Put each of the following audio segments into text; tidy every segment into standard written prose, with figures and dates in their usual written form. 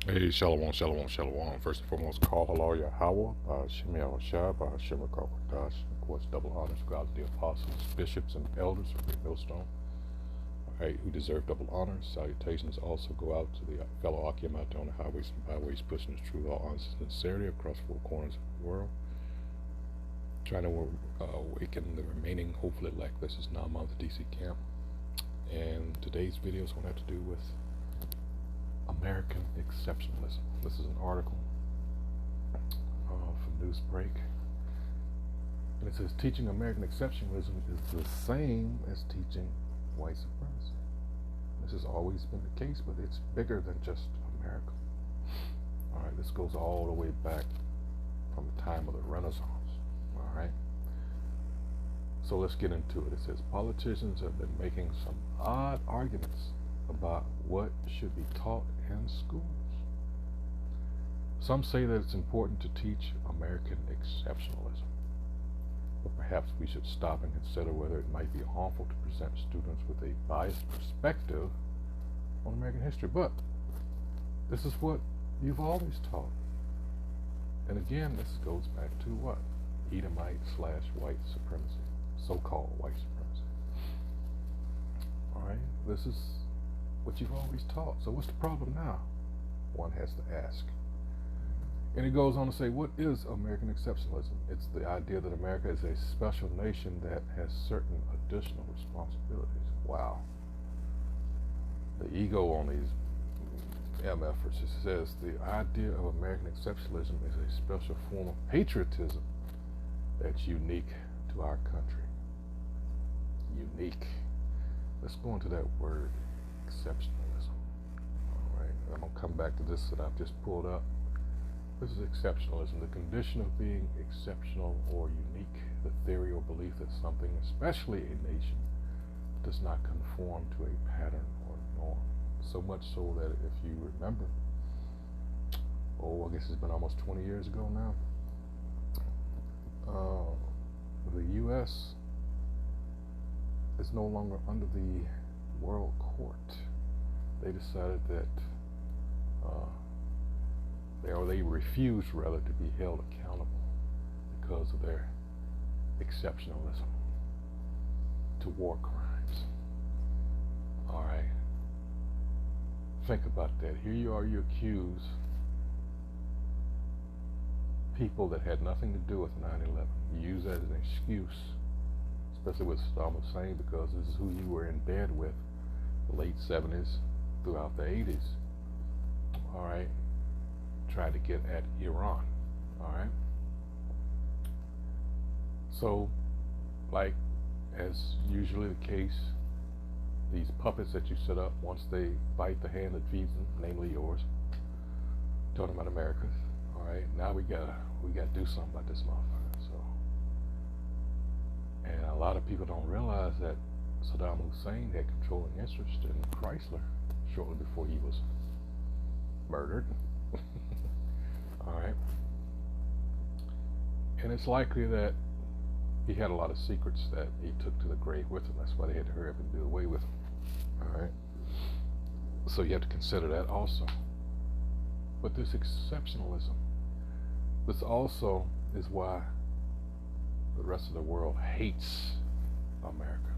Hey, shalom, shalom, shalom. First and foremost, call halal Yahweh, Shem Yahushua, Shem Dash. Of course, double honors go out to the apostles, bishops, and elders of Great Millstone, all right, who deserve double honors. Salutations also go out to the fellow Akim out there on the highways and byways, pushing the truth, all honesty and sincerity across four corners of the world, trying to awaken the remaining, hopefully, lackluster Nama of the DC camp. And today's video is going to have to do with American exceptionalism. This is an article from Newsbreak, and it says teaching American exceptionalism is the same as teaching white supremacy. This has always been the case, but it's bigger than just America. All right, this goes all the way back from the time of the Renaissance. All right, so let's get into it. It says politicians have been making some odd arguments about what should be taught in schools. Some say that it's important to teach American exceptionalism, but perhaps we should stop and consider whether it might be harmful to present students with a biased perspective on American history. But this is what you've always taught. And again, this goes back to what? Edomite/white supremacy, so-called white supremacy. All right, this is what you've always taught. So what's the problem now? One has to ask. And it goes on to say, what is American exceptionalism? It's the idea that America is a special nation that has certain additional responsibilities. Wow. The ego on these MFers. It says the idea of American exceptionalism is a special form of patriotism that's unique to our country. Unique. Let's go into that word, exceptionalism. All right, I'm going to come back to this that I've just pulled up. This is exceptionalism, the condition of being exceptional or unique, the theory or belief that something, especially a nation, does not conform to a pattern or norm. So much so that if you remember, I guess it's been almost 20 years ago now, the U.S. is no longer under the World Court. They decided that they refused rather to be held accountable because of their exceptionalism to war crimes. All right, think about that. Here you are, you accuse people that had nothing to do with 9/11. You use that as an excuse, especially with Saddam Hussein, because this is who you were in bed with the late 70s throughout the 80s. All right, tried to get at Iran. All right, so like as usually the case, these puppets that you set up, once they bite the hand that feeds them, namely yours, talking about America, all right, now we gotta do something about this motherfucker. So, and a lot of people don't realize that Saddam Hussein had controlling interest in Chrysler shortly before he was murdered. All right, and it's likely that he had a lot of secrets that he took to the grave with him. That's why they had to hurry up and do away with him. All right, so you have to consider that also. But this exceptionalism, this also is why the rest of the world hates America.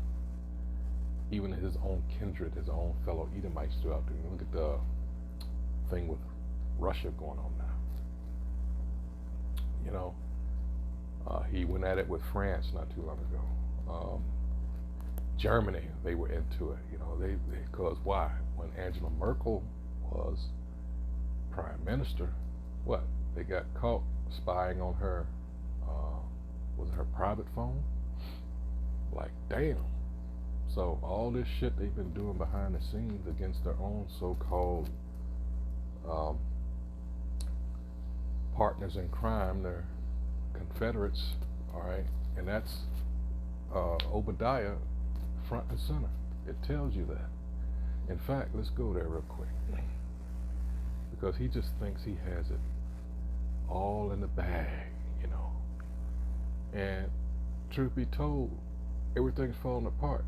Even his own kindred, his own fellow Edomites throughout there. Look at the thing with Russia going on now. You know, he went at it with France not too long ago. Germany, they were into it. You know, because why? When Angela Merkel was prime minister, what? They got caught spying on her. Was it her private phone? Like, damn. So all this shit they've been doing behind the scenes against their own so-called partners in crime, their Confederates, all right, and that's Obadiah front and center. It tells you that. In fact, let's go there real quick, because he just thinks he has it all in the bag, you know. And truth be told, everything's falling apart.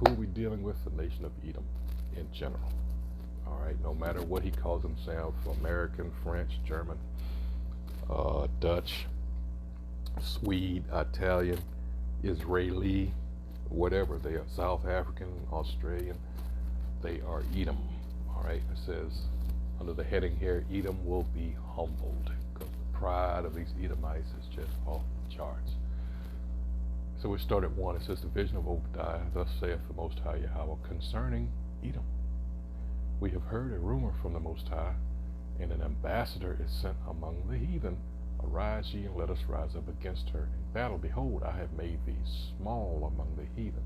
Who are we dealing with? The nation of Edom in general. All right, no matter what he calls himself, American, French, German, Dutch, Swede, Italian, Israeli, whatever they are, South African, Australian, they are Edom. All right, it says under the heading here, Edom will be humbled, because the pride of these Edomites is just off the charts. So we start at 1. It says, the vision of Obadiah, thus saith the Most High Yahweh, concerning Edom. We have heard a rumor from the Most High, and an ambassador is sent among the heathen. Arise ye, and let us rise up against her in battle. Behold, I have made thee small among the heathen.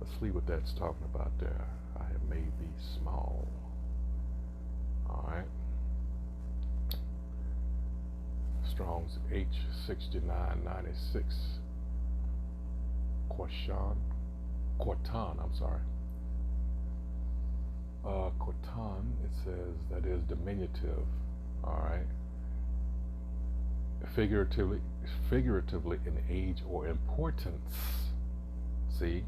Let's see what that's talking about there. I have made thee small. All right. Strong's H6996. Quartan, I'm sorry. Quartan, it says that is diminutive. All right. Figuratively in age or importance. See,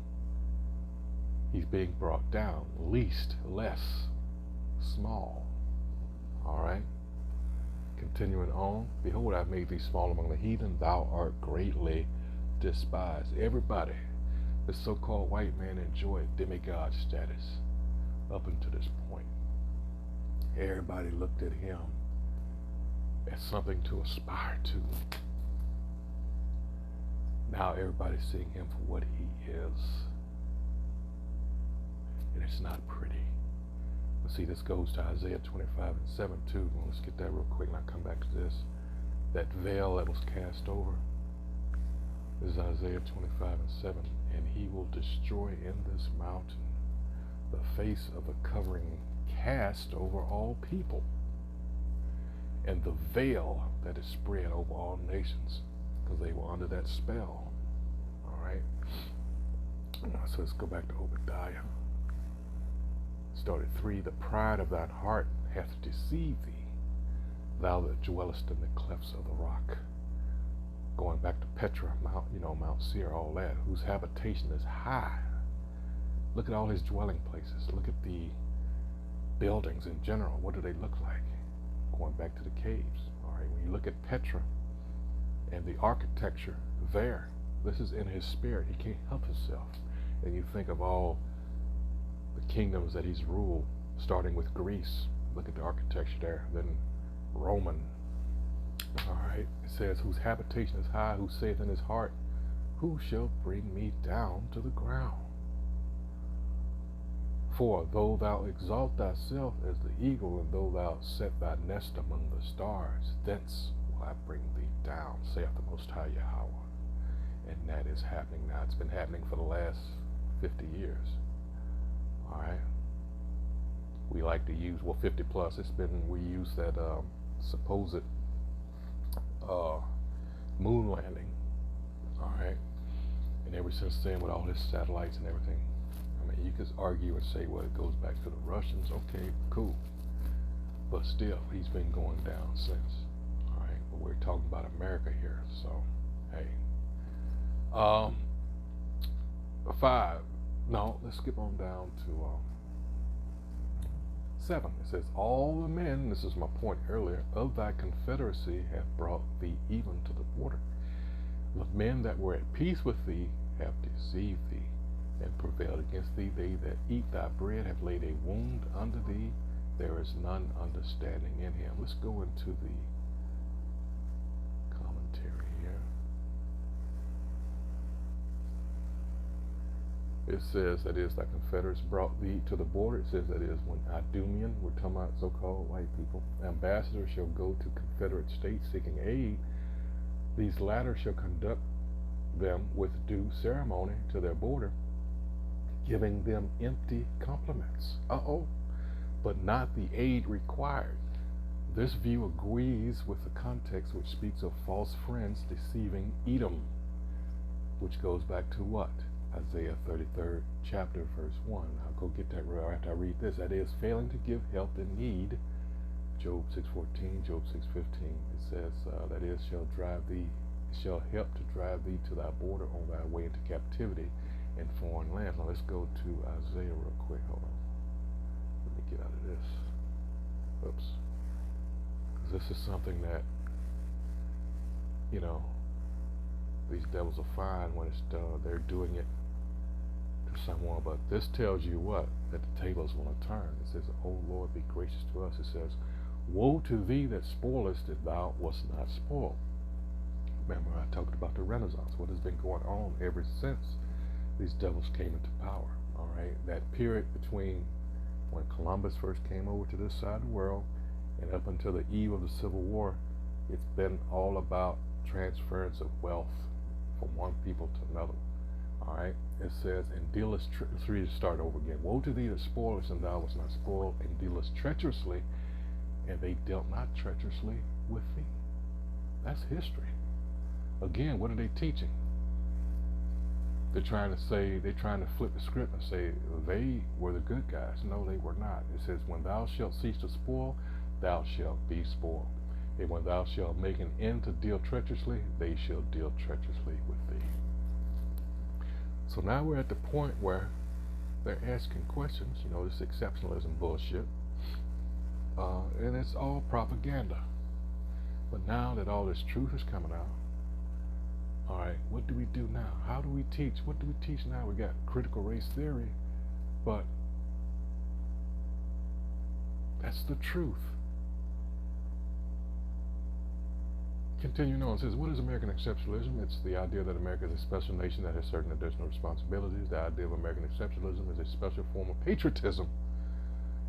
he's being brought down. Least, less, small. All right. Continuing on. Behold, I have made thee small among the heathen. Thou art greatly despised. Everybody, the so-called white man, enjoyed demigod status up until this point. Everybody looked at him as something to aspire to. Now everybody's seeing him for what he is, and it's not pretty. But see, this goes to Isaiah 25:7 too. Let's get that real quick and I'll come back to this. That veil that was cast over. This is Isaiah 25:7. And he will destroy in this mountain the face of a covering cast over all people, and the veil that is spread over all nations, because they were under that spell. All right. So let's go back to Obadiah. Start at 3. The pride of thine heart hath deceived thee, thou that dwellest in the clefts of the rock. Going back to Petra, Mount Seir, all that, whose habitation is high. Look at all his dwelling places. Look at the buildings in general. What do they look like? Going back to the caves. All right, when you look at Petra and the architecture there, this is in his spirit. He can't help himself. And you think of all the kingdoms that he's ruled, starting with Greece. Look at the architecture there. Then Roman. All right, it says, whose habitation is high, who saith in his heart, who shall bring me down to the ground? For though thou exalt thyself as the eagle, and though thou set thy nest among the stars, thence will I bring thee down, saith the Most High Yahweh. And that is happening now. It's been happening for the last 50 years. All right. We like to use, 50 plus. We use that supposed moon landing. All right. And ever since then, with all his satellites and everything, I mean, you could argue and say, well, it goes back to the Russians. Okay, cool. But still, he's been going down since. All right. But we're talking about America here. So, hey. 5. No, let's skip on down to 7. It says, all the men, this is my point earlier, of thy confederacy have brought thee even to the border. The men that were at peace with thee have deceived thee, and prevailed against thee. They that eat thy bread have laid a wound under thee. There is none understanding in him. Let's go into the commentary here. It says that is thy confederates brought thee to the border. It says that is when Idumean, we're talking about so-called white people, ambassadors shall go to confederate states seeking aid. These latter shall conduct them with due ceremony to their border, giving them empty compliments. But not the aid required. This view agrees with the context which speaks of false friends deceiving Edom, which goes back to what? Isaiah 33rd chapter, verse 1. I'll go get that right after I read this. That is, failing to give help in need. Job 6:14, Job 6:15. It says, that is, shall help to drive thee to thy border on thy way into captivity, in foreign lands. Now let's go to Isaiah real quick. Hold on. Let me get out of this. Oops. Because this is something that, you know, these devils will find when it's done. They're doing it to someone. But this tells you what? That the tables want to turn. It says, O Lord, be gracious to us. It says, woe to thee that spoilest, that thou wast not spoiled. Remember, I talked about the Renaissance, what has been going on ever since these devils came into power. All right, that period between when Columbus first came over to this side of the world and up until the eve of the Civil War, it's been all about transference of wealth from one people to another. All right, it says, and dealest three to start over again. Woe to thee that spoilest, and thou wast not spoiled, and dealest treacherously, and they dealt not treacherously with thee. That's history. Again, what are they teaching? They're trying to flip the script and say they were the good guys. No, they were not. It says, when thou shalt cease to spoil, thou shalt be spoiled. And when thou shalt make an end to deal treacherously, they shall deal treacherously with thee. So now we're at the point where they're asking questions, you know, this exceptionalism bullshit. And it's all propaganda. But now that all this truth is coming out, all right, what do we do now? How do we teach? What do we teach now? We got critical race theory, but that's the truth. Continuing on, it says, what is American exceptionalism? It's the idea that America is a special nation that has certain additional responsibilities. The idea of American exceptionalism is a special form of patriotism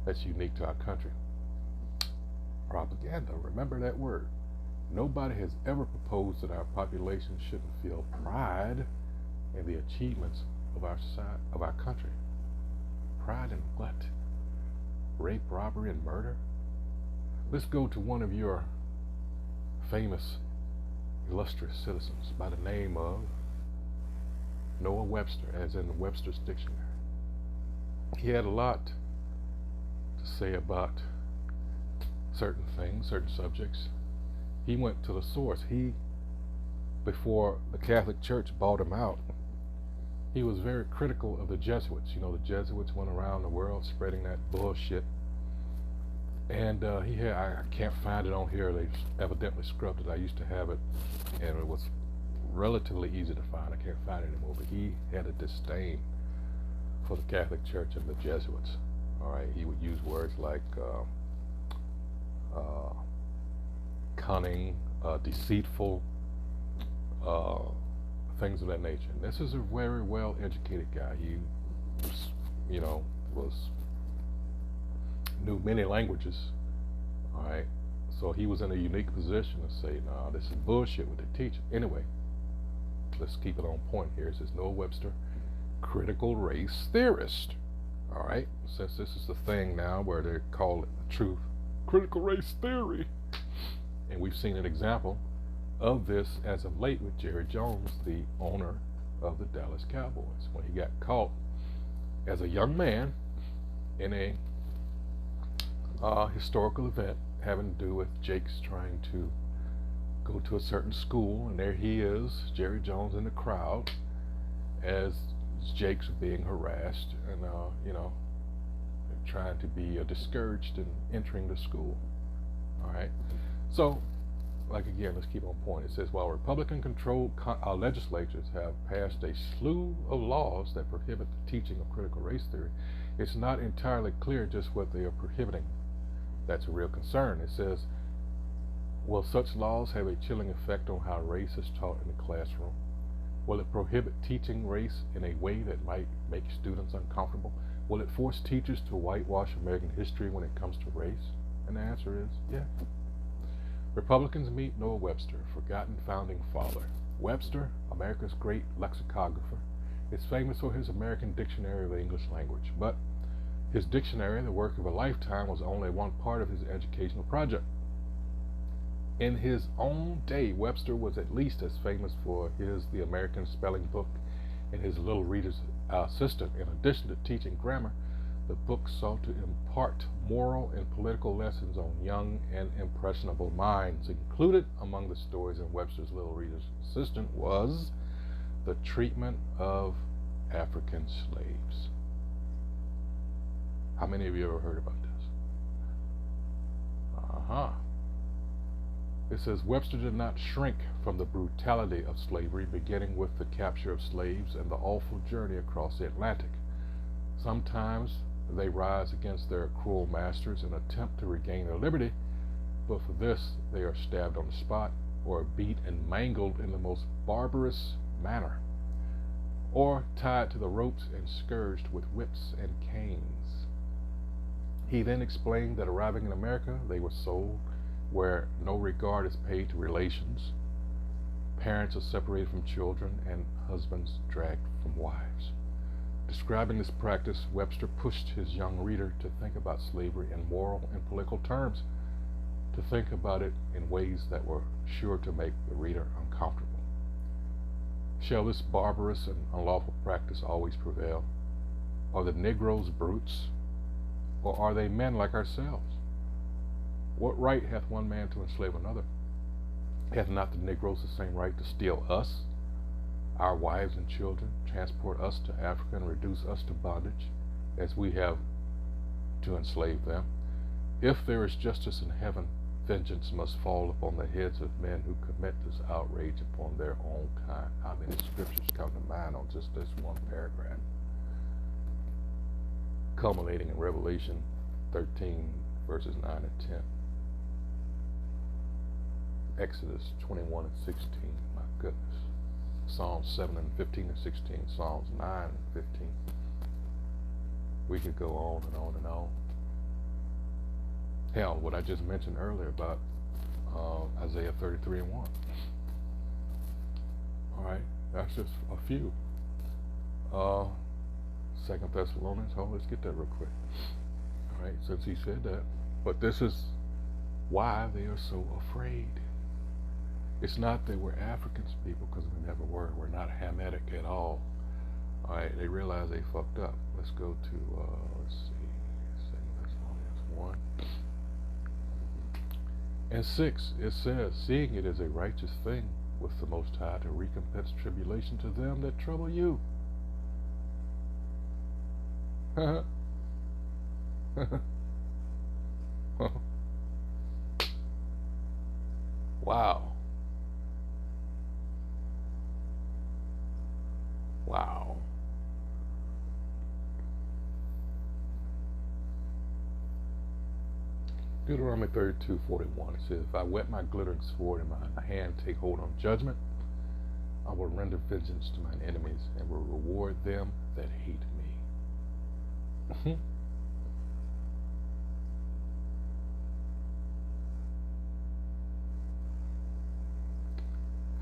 that's unique to our country. Propaganda, remember that word. Nobody has ever proposed that our population shouldn't feel pride in the achievements of our society, of our country. Pride in what? Rape, robbery, and murder? Let's go to one of your famous, illustrious citizens by the name of Noah Webster, as in Webster's Dictionary. He had a lot to say about certain things, certain subjects. He went to the source. Before the Catholic Church bought him out, he was very critical of the Jesuits. You know, the Jesuits went around the world spreading that bullshit. And I can't find it on here. They evidently scrubbed it. I used to have it, and it was relatively easy to find. I can't find it anymore. But he had a disdain for the Catholic Church and the Jesuits. All right, he would use words like cunning, deceitful, things of that nature. And this is a very well-educated guy. He, you know, knew many languages. All right, so he was in a unique position to say, "No, this is bullshit what they teach." Anyway, let's keep it on point here. It says Noah Webster, critical race theorist. All right, since this is the thing now where they call it the truth, critical race theory. And we've seen an example of this as of late with Jerry Jones, the owner of the Dallas Cowboys, when he got caught as a young man in a historical event having to do with Jake's trying to go to a certain school, and there he is, Jerry Jones, in the crowd as Jake's being harassed and you know, trying to be discouraged in entering the school. All right, so like again, let's keep on point. It says, while Republican-controlled legislatures have passed a slew of laws that prohibit the teaching of critical race theory, it's not entirely clear just what they are prohibiting. That's a real concern. It says, will such laws have a chilling effect on how race is taught in the classroom? Will it prohibit teaching race in a way that might make students uncomfortable? Will it force teachers to whitewash American history when it comes to race? And the answer is yeah. Republicans meet Noah Webster, forgotten founding father. Webster, America's great lexicographer, is famous for his American Dictionary of the English Language, but his dictionary, the work of a lifetime, was only one part of his educational project. In his own day, Webster was at least as famous for The American Spelling Book and his Little Reader's Assistant. In addition to teaching grammar, the book sought to impart moral and political lessons on young and impressionable minds. Included among the stories in Webster's Little Reader's Assistant was the treatment of African slaves. How many of you ever heard about this? It says Webster did not shrink from the brutality of slavery, beginning with the capture of slaves and the awful journey across the Atlantic. Sometimes they rise against their cruel masters and attempt to regain their liberty, but for this they are stabbed on the spot, or beat and mangled in the most barbarous manner, or tied to the ropes and scourged with whips and canes. He then explained that arriving in America, they were sold where no regard is paid to relations, parents are separated from children, and husbands dragged from wives. Describing this practice, Webster pushed his young reader to think about slavery in moral and political terms, to think about it in ways that were sure to make the reader uncomfortable. Shall this barbarous and unlawful practice always prevail? Are the Negroes brutes, or are they men like ourselves? What right hath one man to enslave another? Hath not the Negroes the same right to steal us, our wives and children, transport us to Africa and reduce us to bondage, as we have to enslave them? If there is justice in heaven, vengeance must fall upon the heads of men who commit this outrage upon their own kind. How many scriptures come to mind on just this one paragraph? Culminating in Revelation 13, verses 9 and 10. Exodus 21 and 16, my goodness. Psalms 7 and 15 and 16, Psalms 9 and 15. We could go on and on and on. Hell, what I just mentioned earlier about Isaiah 33 and 1. Alright, that's just a few. 2 Thessalonians, let's get that real quick. Alright, since he said that. But this is why they are so afraid. It's not that we're Africans, people, because we never were. We're not Hamitic at all. Alright, they realize they fucked up. Let's go to, let's see, 2 Thessalonians 1 and 6. It says, seeing it is a righteous thing with the Most High to recompense tribulation to them that trouble you. Wow. Wow. Deuteronomy 32:41. It says, if I wet my glittering sword in my hand, take hold on judgment, I will render vengeance to mine enemies and will reward them that hate me.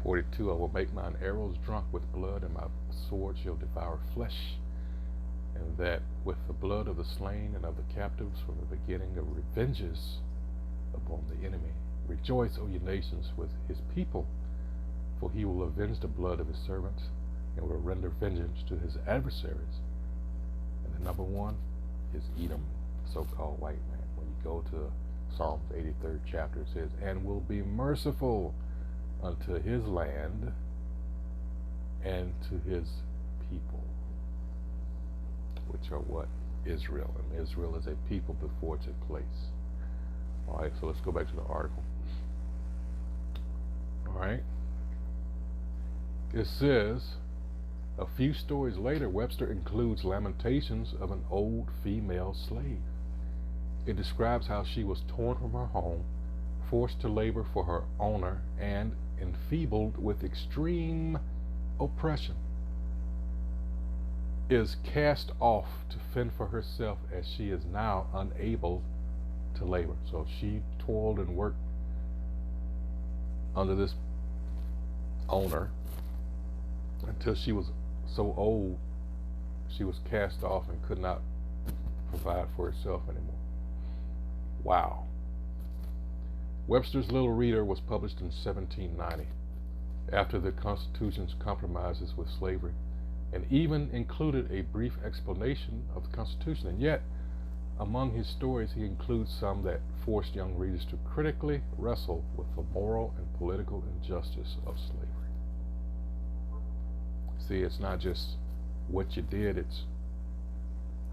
42, I will make mine arrows drunk with blood, and my sword shall devour flesh, and that with the blood of the slain and of the captives from the beginning of revenges upon the enemy. Rejoice, O ye nations, with his people, for he will avenge the blood of his servants, and will render vengeance to his adversaries. And the number one is Edom, so-called white man. When you go to Psalms 83rd chapter, it says, and will be merciful unto his land and to his people, which are what? Israel. And Israel is a people before it took place. Alright, so let's go back to the article. Alright. It says, a few stories later, Webster includes lamentations of an old female slave. It describes how she was torn from her home, forced to labor for her owner, and enfeebled with extreme oppression, is cast off to fend for herself as she is now unable to labor. So she toiled and worked under this owner until she was so old she was cast off and could not provide for herself anymore. Wow. Webster's Little Reader was published in 1790 after the Constitution's compromises with slavery, and even included a brief explanation of the Constitution. And yet, among his stories, he includes some that forced young readers to critically wrestle with the moral and political injustice of slavery. See, it's not just what you did, it's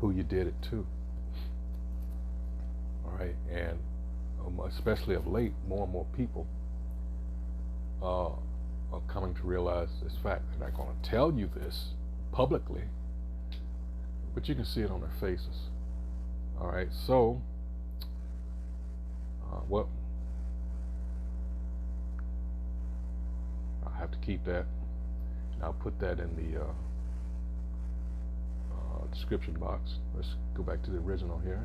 who you did it to. All right, and especially of late, more and more people are coming to realize this fact. They're not going to tell you this publicly, but you can see it on their faces. All right, so what I'll have to keep that, and I'll put that in the description box. Let's go back to the original here.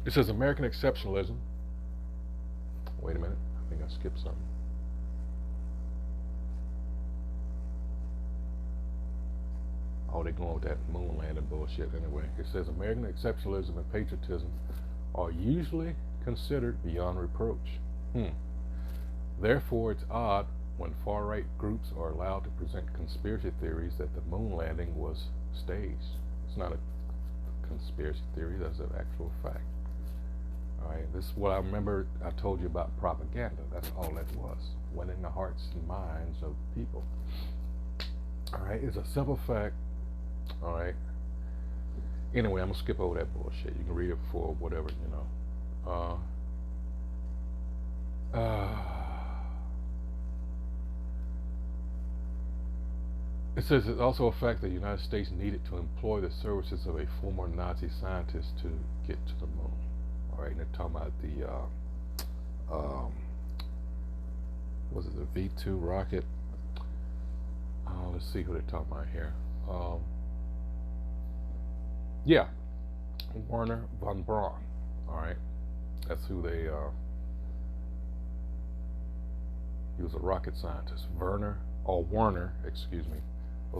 It says American exceptionalism. Wait a minute, I think I skipped something. Oh, they're going with that moon landing bullshit anyway. It says American exceptionalism and patriotism are usually considered beyond reproach. Therefore, it's odd when far-right groups are allowed to present conspiracy theories that the moon landing was staged. It's not a conspiracy theory, that's an actual fact. All right, this is what I remember I told you about propaganda. That's all that was, winning the hearts and minds of people. All right, it's a simple fact. All right. Anyway, I'm gonna skip over that bullshit. You can read it for whatever, you know. It says it's also a fact that the United States needed to employ the services of a former Nazi scientist to get to the moon. All right, and they're talking about the was it the V2 rocket? Let's see who they're talking about here. Yeah, Werner von Braun. All right, that's who they. He was a rocket scientist, Werner, excuse me,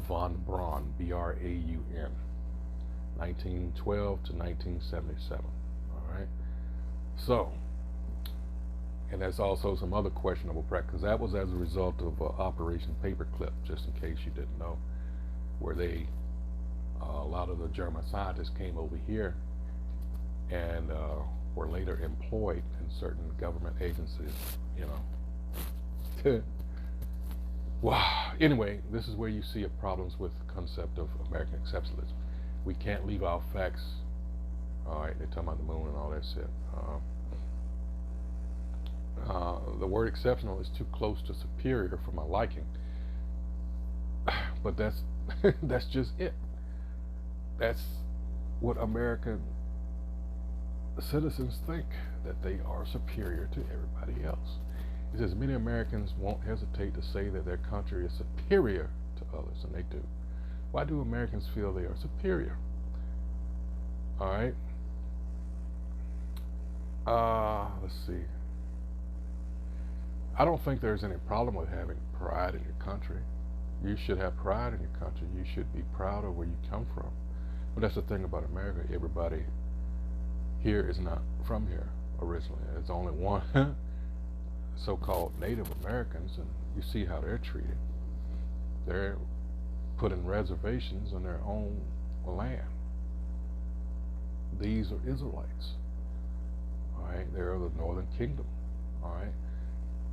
von Braun, B-R-A-U-N, 1912 to 1977. All right, so, and there's also some other questionable practice. That was as a result of Operation Paperclip, just in case you didn't know, where they. A lot of the German scientists came over here and were later employed in certain government agencies, you know. Wow. Anyway, this is where you see problems with the concept of American exceptionalism. We can't leave out facts. All right, they're talking about the moon and all that shit. The word exceptional is too close to superior for my liking. But that's just it. That's what American citizens think, that they are superior to everybody else. It says many Americans won't hesitate to say that their country is superior to others, and they do. Why do Americans feel they are superior? All right. Let's see. I don't think there's any problem with having pride in your country. You should have pride in your country. You should be proud of where you come from. But that's the thing about America. Everybody here is not from here originally. There's only one so-called Native Americans, and you see how they're treated. They're put in reservations on their own land. These are Israelites. All right, they're the Northern Kingdom. All right.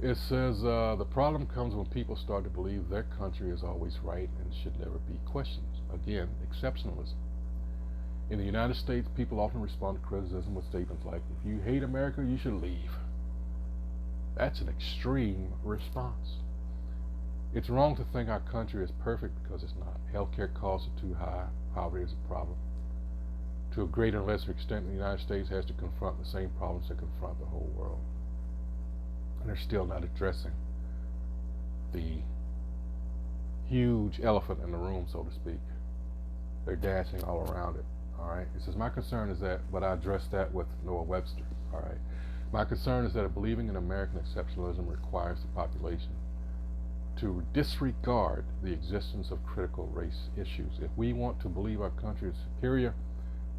It says the problem comes when people start to believe their country is always right and should never be questioned. Again, exceptionalism. In the United States, people often respond to criticism with statements like, if you hate America, you should leave. That's an extreme response. It's wrong to think our country is perfect because it's not. Healthcare costs are too high. Poverty is a problem. To a greater or lesser extent, the United States has to confront the same problems that confront the whole world. And they're still not addressing the huge elephant in the room, so to speak. They're dancing all around it. All right. It says, my concern is that, but I addressed that with Noah Webster. All right. My concern is that believing in American exceptionalism requires the population to disregard the existence of critical race issues. If we want to believe our country is superior,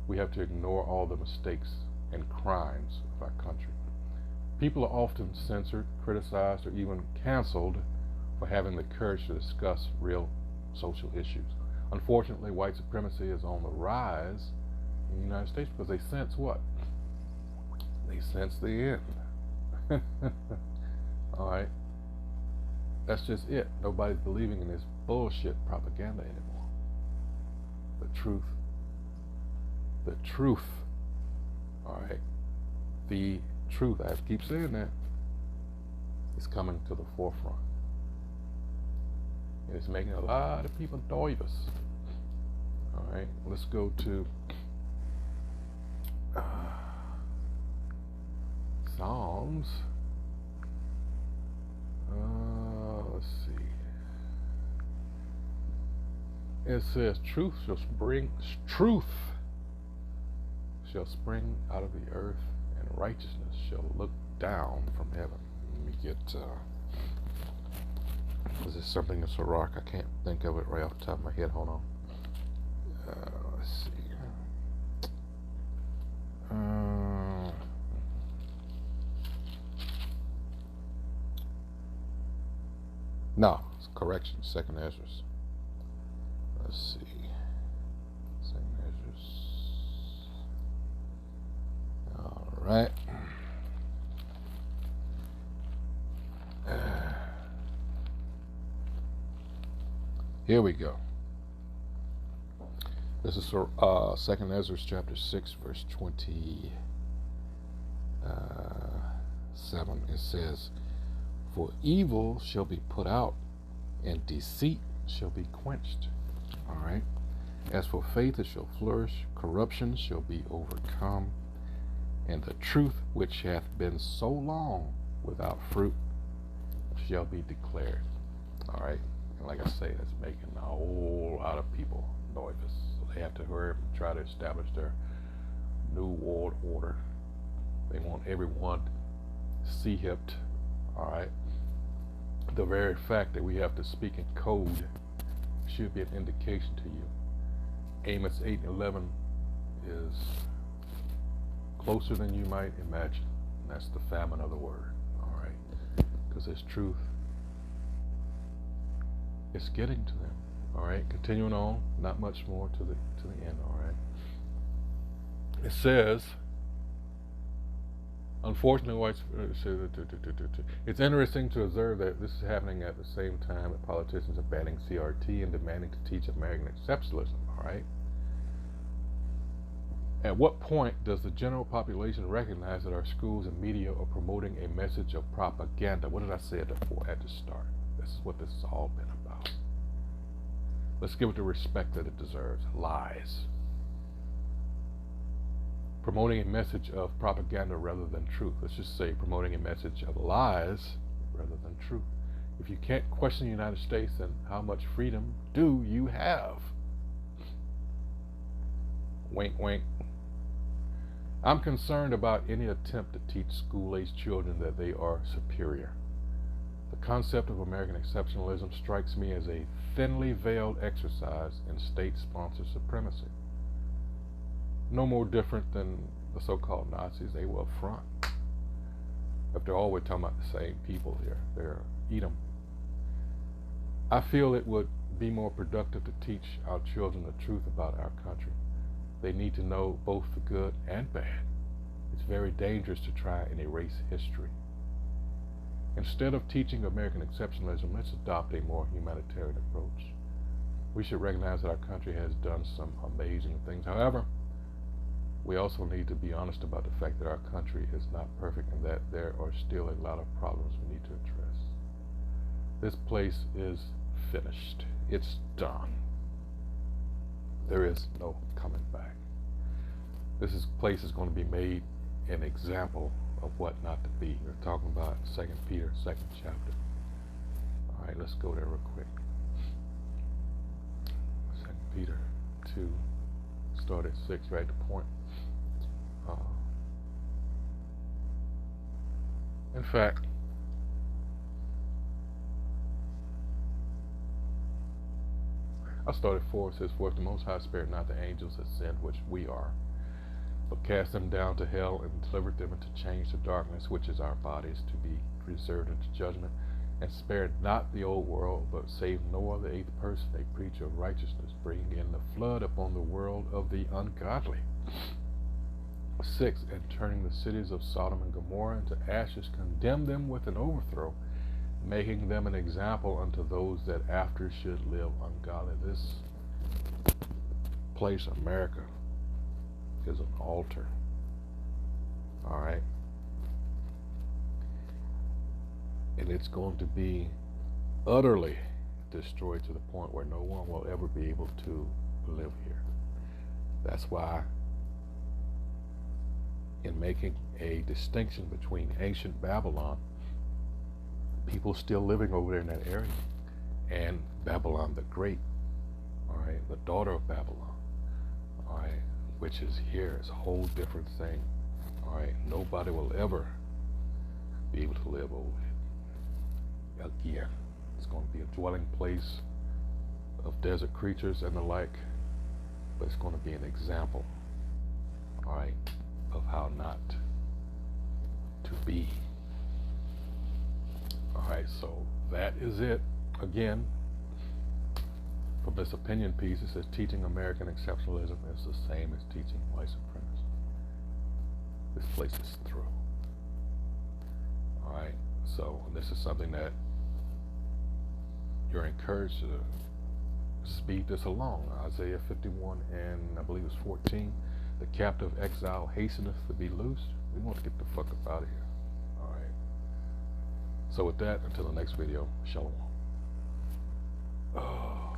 we have to ignore all the mistakes and crimes of our country. People are often censored, criticized, or even canceled for having the courage to discuss real social issues. Unfortunately, white supremacy is on the rise in the United States because they sense what? They sense the end. All right. That's just it. Nobody's believing in this bullshit propaganda anymore. The truth, all right, the truth, I have to keep saying that, is coming to the forefront. And it's making a lot of people nervous. All right, let's go to Psalms. Let's see. It says, truth shall spring out of the earth, and righteousness shall look down from heaven. Let me get, is this something in Sirach? I can't think of it right off the top of my head. Hold on. Let's see. No, it's correction, second Ezra. Let's see. Second Ezra. All right. Here we go. This is second Ezra chapter 6, verse 27. It says, for evil shall be put out, and deceit shall be quenched. All right. As for faith, it shall flourish. Corruption shall be overcome, and the truth which hath been so long without fruit shall be declared. All right. And like I say, that's making a whole lot of people nervous. So they have to hurry up and try to establish their new world order. They want everyone C-hipped. All right. The very fact that we have to speak in code should be an indication to you. Amos 8:11 is closer than you might imagine. And that's the famine of the word. All right. Because this truth is getting to them. All right. Continuing on, not much more to the end. All right. It says, unfortunately, it's interesting to observe that this is happening at the same time that politicians are banning CRT and demanding to teach American exceptionalism. All right. At what point does the general population recognize that our schools and media are promoting a message of propaganda? What did I say at the start? This is what this has all been about. Let's give it the respect that it deserves. Lies. Promoting a message of propaganda rather than truth. Let's just say promoting a message of lies rather than truth. If you can't question the United States, then how much freedom do you have? Wink, wink. I'm concerned about any attempt to teach school-aged children that they are superior. The concept of American exceptionalism strikes me as a thinly veiled exercise in state-sponsored supremacy. No more different than the so-called Nazis. They will front. After all, we're talking about the same people here. They're Edom. I feel it would be more productive to teach our children the truth about our country. They need to know both the good and bad. It's very dangerous to try and erase history. Instead of teaching American exceptionalism, let's adopt a more humanitarian approach. We should recognize that our country has done some amazing things. However, we also need to be honest about the fact that our country is not perfect and that there are still a lot of problems we need to address. This place is finished. It's done. There is no coming back. This place is going to be made an example of what not to be. We're talking about 2 Peter, 2nd chapter. All right, let's go there real quick. 2 Peter 2, start at 6, right at the point. In fact, I started 4. It says, for if the Most High spared not the angels that sinned, which we are, but cast them down to hell and delivered them into chains to darkness, which is our bodies, to be reserved unto judgment, and spared not the old world, but saved Noah, the 8th person, a preacher of righteousness, bringing in the flood upon the world of the ungodly. 6, and turning the cities of Sodom and Gomorrah into ashes, condemned them with an overthrow, making them an example unto those that after should live ungodly. This place, America, is an altar. All right? And it's going to be utterly destroyed to the point where no one will ever be able to live here. That's why, in making a distinction between ancient Babylon, people still living over there in that area, and Babylon the Great, all right, the daughter of Babylon, all right, which is here, is a whole different thing, all right. Nobody will ever be able to live over it again. It's going to be a dwelling place of desert creatures and the like, but it's going to be an example, all right, of how not to be. All right, so that is it. Again, from this opinion piece, it says teaching American exceptionalism is the same as teaching white supremacy. This place is through. All right, so this is something that you're encouraged to speed this along. Isaiah 51 and I believe it's 14. The captive exile hasteneth to be loosed. We want to get the fuck up out of here. All right. So with that, until the next video, shalom.